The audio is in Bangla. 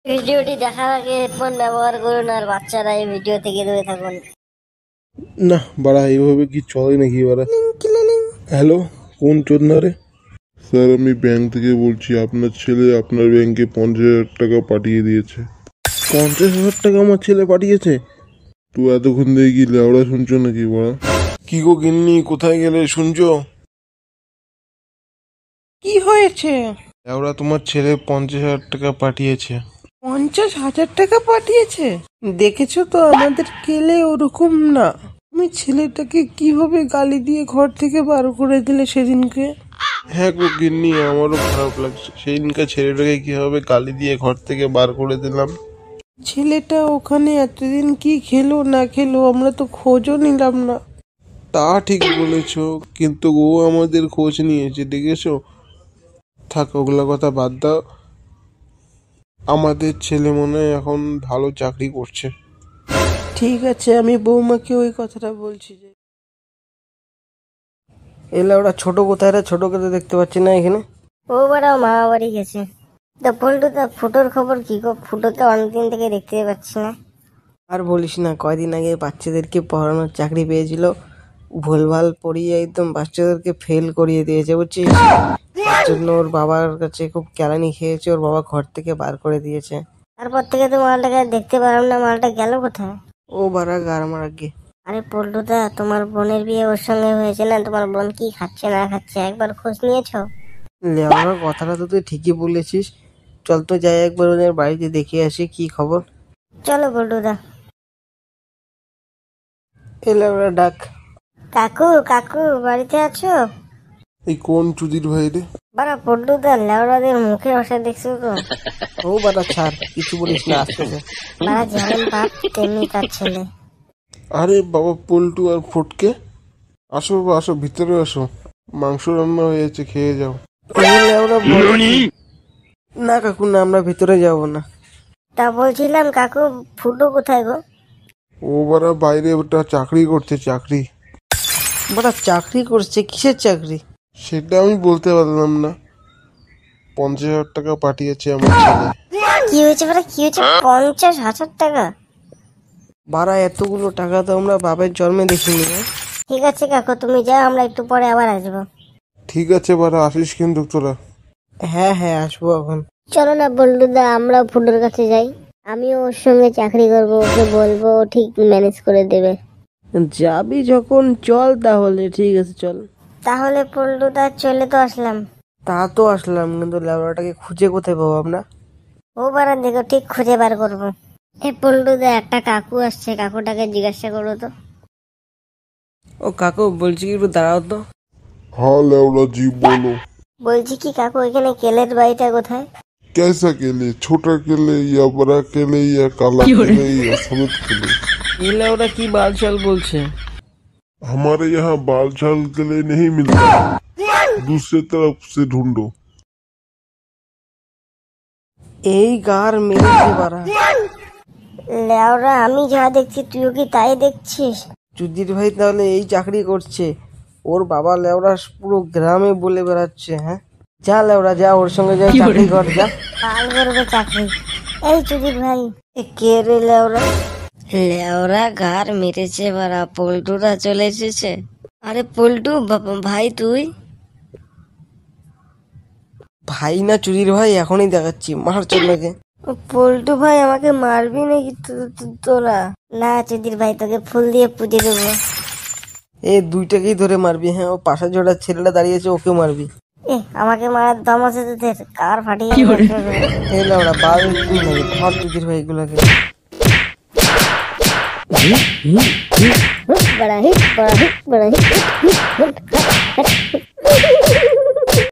ভিডিওটি দেখার আগে হেডফোন ব্যবহার করুন আর বাচ্চারা এই ভিডিও থেকে দূরে থাকুন। না বাড়া এইভাবে কি চলে নাকি বাড়া? হ্যালো, কোন চোদনা রে? স্যার আমি ব্যাংক থেকে বলছি, আপনার ছেলে আপনার ব্যাংকে 50,000 টাকা পাঠিয়ে দিয়েছে। 50,000 টাকা আমার ছেলে পাঠিয়েছে? তো এতক্ষণ দিয়ে কি লেওড়া শুনছো নাকি বড়া? কি গো গিন্নি, কোথায় গেলে শুনছো? কি হয়েছে? ওরা তোমার ছেলে 50,000 টাকা পাঠিয়েছে। 50,000 টাকা পাঠিয়েছে? দেখেছো তো আমাদের কেলে ওরকম না। তুমি ছেলেটাকে কিভাবে গালি দিয়ে ঘর থেকে বার করে দিলে সেদিনকে? হ্যাঁ গো গিন্নি, আমারও খারাপ লাগছে। সেই দিনকে ছেলেটাকে কিভাবে গালি দিয়ে ঘর থেকে বার করে দিলাম। ছেলেটা ওখানে এতদিন কি খেলো না খেলো আমরা তো খোঁজও নিলাম না। তা ঠিক বলেছো, কিন্তু ও আমাদের খোঁজ নিয়েছে, দেখেছো? থাক ওগুলা কথা বাদ দাও। আমাদের ছেলে মনে হয় এখন ভালো চাকরি করছে। ঠিক আছে, আমি বৌমাকে ওই কথাটা বলছি। যে এলা ওরা ছোট কোথায় রে? ছোট কোথায় দেখতে পাচ্ছি না এখানে। ও বাড়াও মামা বাড়ি গেছে। তা পল্টু, তা ফুটোর খবর কি গো? ফুটো তো অনেকদিন থেকে দেখতে পাচ্ছি না। আর বলিস না, কয়দিন আগে বাচ্চাদেরকে পড়ানোর চাকরি পেয়েছিল, ভুলভাল পড়িয়ে একদম বাচ্চাদেরকে ফেল করিয়ে দিয়েছে বুঝছিস। তার জন্য ওর বাবার কাছে খুব কেলানি খেয়েছে, ওর বাবা ঘর থেকে বার করে দিয়েছে। তারপর থেকে তো মালটাকে দেখতে পেলাম না, মালটা গেল কোথায়? ও বারা গার মারা গে। আরে পল্টুদা, তোমার বোনের বিয়ে ওর সঙ্গে হয়েছে না? তোমার বোন কি খাচ্ছে না খাচ্ছে একবার খোঁজ নিয়েছো? লেওয়ার কথাটা তো তুই ঠিকই বলেছিস। চল তো যাই একবার ওদের বাড়িতে দেখে আসি কি খবর। চলো পল্টুদা। এলে ওরা ডাক। কাকু কাকু, বাড়িতে আছো? এই কোন চুদির ভাই রে? বাড়া পল্টুদা, লেওড়াদের মুখে ভাষা দেখছো তো? ও বারা ছাড়, কিছু বলিস না, আসতেছে। বাড়া যেমন বাপ তেমনি তার ছেলে। আরে বাবা পল্টু আর ফটকে, আসো বাবা, আসো ভিতরে আসো। মাংস রান্না হয়েছে, খেয়ে যাও। না কাকু না, আমরা ভিতরে যাব না। তা বলছিলাম কাকু, ফুটো কোথায় গো? ও বারা বাইরে ওটা চাকরি করছে, চাকরি। বারা চাকরি করছে? কিসের চাকরি? সেটা আমি বলতে পারলাম না। 50,000 টাকা পাঠিয়েছে আমার ছেলে। কি হয়েছে বাড়া, কি হয়েছে? 50,000 টাকা? বারা এতগুলো টাকা তো আমরা বাপের জন্মে দেখিনি। ঠিক আছে কাকু, তুমি যাও, আমরা একটু পরে আবার আসবো। ঠিক আছে বারা, আসিস কিন্তু তোরা। হ্যাঁ হ্যাঁ, আসবো এখন। চলো না বল্টুদা, আমরা ফুটোর কাছে যাই। আমিও ওর সঙ্গে চাকরি করবো, ওকে বলবো, ও ঠিক ম্যানেজ করে দেবে। যাবি যখন চল তাহলে, ঠিক আছে চল। তাহলে পল্টুদা চলে তো আসলাম। তা তো আসলাম, কিন্তু ল্যাবরাটাকে খুঁজে কোথায় পাবো আমরা? ও বারা দেখো, ঠিক খুঁজে বার করবো। এ পল্টুদা, একটা কাকু আসছে, কাকুটাকে জিজ্ঞাসা করো তো। ও কাকু, বলছি কি একটু দাঁড়াও তো। हाँ लेवड़ा जी बोलो। বলছি কি কাকু, এখানে কেলের বাড়িটা কোথায়? कैसा केले? छोटा केले या बड़ा केले या काला केले या सफेद केले? এই ল্যাবরা কি বালছাল বলছে? हमारे यहाँ बाल छाल केले नहीं मिलता, दूसरे तरफ से ढूंढो। এই গার মেরেছে বারা। লেওরা, আমি যা দেখছি তুইও কি তাই দেখছিস? চুদির ভাই তাহলে এই চাকরি করছে? ওর বাবা লেওরা পুরো গ্রামে বলে বেড়াচ্ছে। হ্যাঁ যা লেওরা, যা ওর সঙ্গে যা চাকরি কর, যা। পাল করবে চাকরি। এই চুদির ভাই, এ কে রে লেওরা? লেওরা ঘাড় মেরেছে বারা, পল্টুরা চলে এসেছে। আরে পল্টু ভাই, তুই? ভাই না চুদির ভাই, এখনই দেখাচ্ছি, মার চন্নাকে। পল্টু ভাই, আমাকে মারবি নাকি তোরা? না চুদির ভাই, তোকে ফুল দিয়ে পুজো দেবো। এই দুইটাকেই ধরে মারবি। হ্যাঁ, ও পাশে জোড়া ছেলেটা দাঁড়িয়েছে, ওকে মারবি। আমাকে মারার দম আছে তোদের? কার ফাটিয়ে এই লেওরা বাল তুই নাকি ধর চুদির ভাই এগুলাকে। বড়া হিট, বড়া হিট, বড়া হিট।